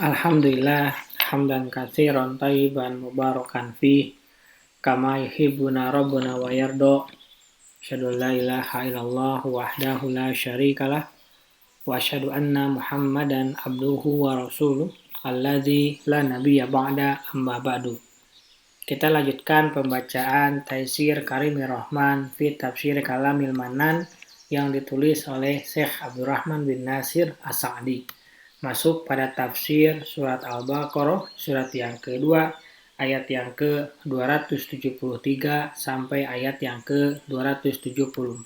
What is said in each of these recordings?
Alhamdulillah hamdan katsiran thayyiban mubarakan fih kama yuhibbuna rabbuna wa yarda. Asyhadu an la ilaha illallah wahdahu la syarikalah wa asyhadu anna Muhammadan abduhu wa rasuluh alladzi la nabiyya ba'da amma ba'du. Kita lanjutkan pembacaan Taisir Karimir Rahman fi Tafsir Kalamil Manan yang ditulis oleh Syekh Abdurrahman bin Nasir As-Sa'di. Masuk pada tafsir surat Al-Baqarah, surat yang kedua, ayat yang ke-273 sampai ayat yang ke-274.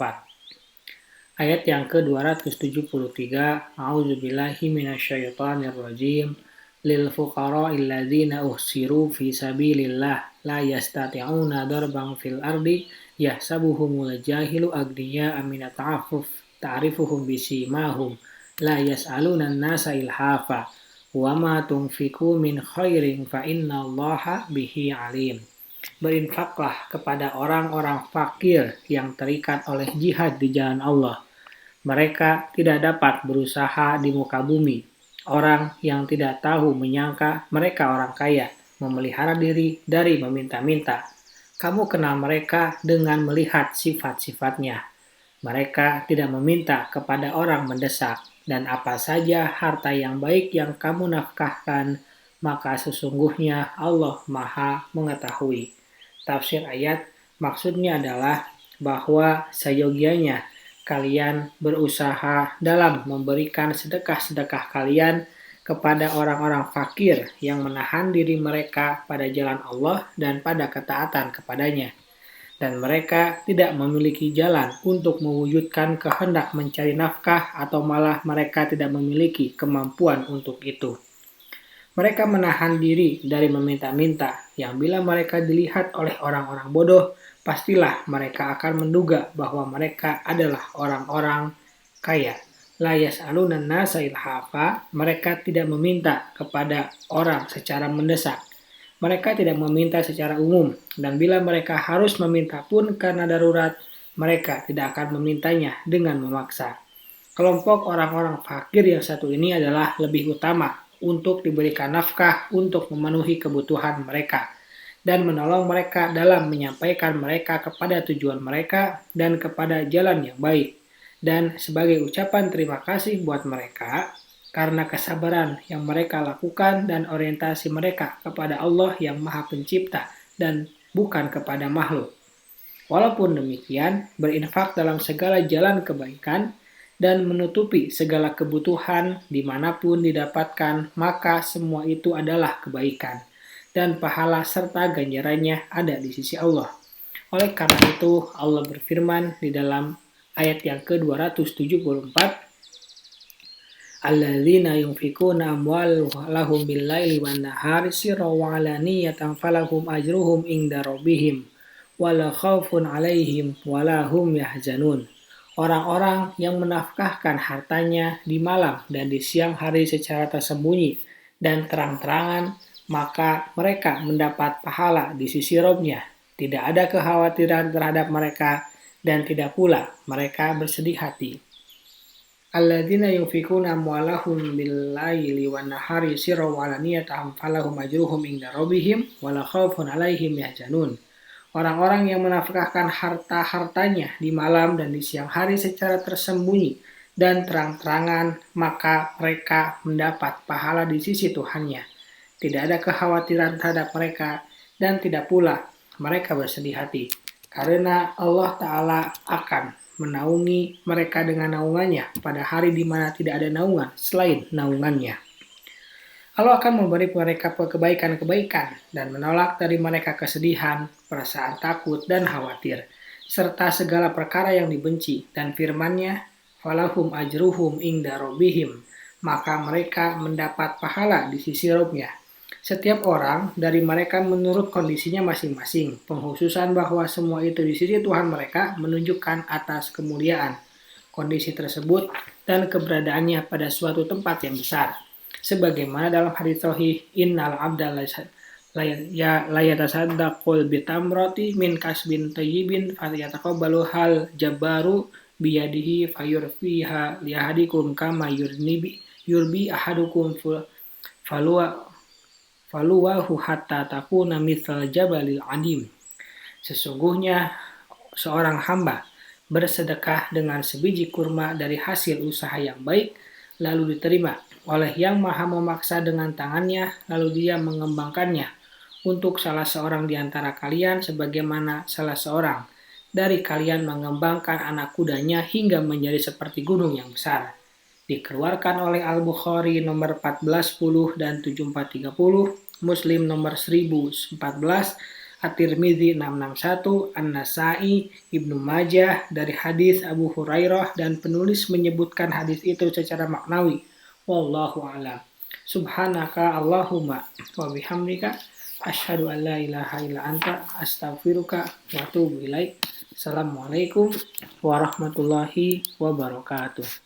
Ayat yang ke-273, A'udzubillahi minasyaitonirrajim. Lil fuqara'il ladzina uhsiru fi sabilillah la yastati'una darban fil ardi yahsabuhumul jahilu aghniya'a minat ta'affuf ta'rifuhum bisimahum la yas'aluna an-nasa ilhafa wa ma tunfiqu min khairin fa innallaha bihi alim. Berinfaklah kepada orang-orang fakir yang terikat oleh jihad di jalan Allah. Mereka tidak dapat berusaha di muka bumi. Orang yang tidak tahu menyangka mereka orang kaya, memelihara diri dari meminta-minta. Kamu kenal mereka dengan melihat sifat-sifatnya. Mereka tidak meminta kepada orang mendesak, dan apa saja harta yang baik yang kamu nafkahkan, maka sesungguhnya Allah Maha Mengetahui. Tafsir ayat maksudnya adalah bahwa seyogianya kalian berusaha dalam memberikan sedekah-sedekah kalian kepada orang-orang fakir yang menahan diri mereka pada jalan Allah dan pada ketaatan kepadanya. Dan mereka tidak memiliki jalan untuk mewujudkan kehendak mencari nafkah atau malah mereka tidak memiliki kemampuan untuk itu. Mereka menahan diri dari meminta-minta yang bila mereka dilihat oleh orang-orang bodoh, pastilah mereka akan menduga bahwa mereka adalah orang-orang kaya. La yas'alunan nasa ilhafa, mereka tidak meminta kepada orang secara mendesak. Mereka tidak meminta secara umum, dan bila mereka harus meminta pun karena darurat, mereka tidak akan memintanya dengan memaksa. Kelompok orang-orang fakir yang satu ini adalah lebih utama untuk diberikan nafkah untuk memenuhi kebutuhan mereka dan menolong mereka dalam menyampaikan mereka kepada tujuan mereka dan kepada jalan yang baik. Dan sebagai ucapan terima kasih buat mereka karena kesabaran yang mereka lakukan dan orientasi mereka kepada Allah yang Maha Pencipta dan bukan kepada makhluk. Walaupun demikian, berinfak dalam segala jalan kebaikan dan menutupi segala kebutuhan dimanapun didapatkan, maka semua itu adalah kebaikan. Dan pahala serta ganjarannya ada di sisi Allah. Oleh karena itu, Allah berfirman di dalam ayat yang ke-274, Alladzina yunfikuna amwalahum bil-laili wan-nahari sirran wa 'alaniyatan falahum ajruhum 'inda rabbihim wala khaufun 'alaihim wala hum yahzanun. Orang-orang yang menafkahkan hartanya di malam dan di siang hari secara tersembunyi dan terang-terangan, maka mereka mendapat pahala di sisi Rabb-Nya. Tidak ada kekhawatiran terhadap mereka dan tidak pula mereka bersedih hati. Alladzina yunfikuna amwalahum bil-laili wan-nahari sirran wa 'alaniyatan falahum ajruhum 'inda rabbihim wala khaufun 'alaihim yahzanun. Orang-orang yang menafkahkan harta-hartanya di malam dan di siang hari secara tersembunyi dan terang-terangan, maka mereka mendapat pahala di sisi Tuhannya. Tidak ada kekhawatiran terhadap mereka dan tidak pula mereka bersedih hati, karena Allah Ta'ala akan menaungi mereka dengan naungannya pada hari di mana tidak ada naungan selain naungannya. Allah akan memberi mereka kebaikan-kebaikan dan menolak dari mereka kesedihan, perasaan takut, dan khawatir, serta segala perkara yang dibenci, dan firman-Nya, falahum ajruhum inda rabbihim, maka mereka mendapat pahala di sisi Rabb-Nya. Setiap orang dari mereka menurut kondisinya masing-masing. Pengkhususan bahwa semua itu di sisi Tuhan mereka menunjukkan atas kemuliaan kondisi tersebut dan keberadaannya pada suatu tempat yang besar. Sebagaimana dalam hadits sahih, innal abda la yatasaddaqul bitamrati min kasbin thayyibin falyataqabbalu hal jabbaru biyadihi fayurfiha liyahadikum kama yurbi ahadukum Faluwa faluwahu hatta takuna mithal jabalil adim. Sesungguhnya seorang hamba bersedekah dengan sebiji kurma dari hasil usaha yang baik, lalu diterima oleh Yang Maha Memaksa dengan tangannya, lalu dia mengembangkannya untuk salah seorang di antara kalian, sebagaimana salah seorang dari kalian mengembangkan anak kudanya hingga menjadi seperti gunung yang besar. Dikeluarkan oleh Al-Bukhari nomor 1410 dan 7430, Muslim nomor 1014, At-Tirmidzi 661, An-Nasai, Ibnu Majah dari hadis Abu Hurairah, dan penulis menyebutkan hadis itu secara maknawi. Wallahu a'lam. Subhanaka Allahumma wa bihamdika asyhadu an la ilaha illa anta astaghfiruka wa atubu ilaik. Assalamualaikum warahmatullahi wabarakatuh.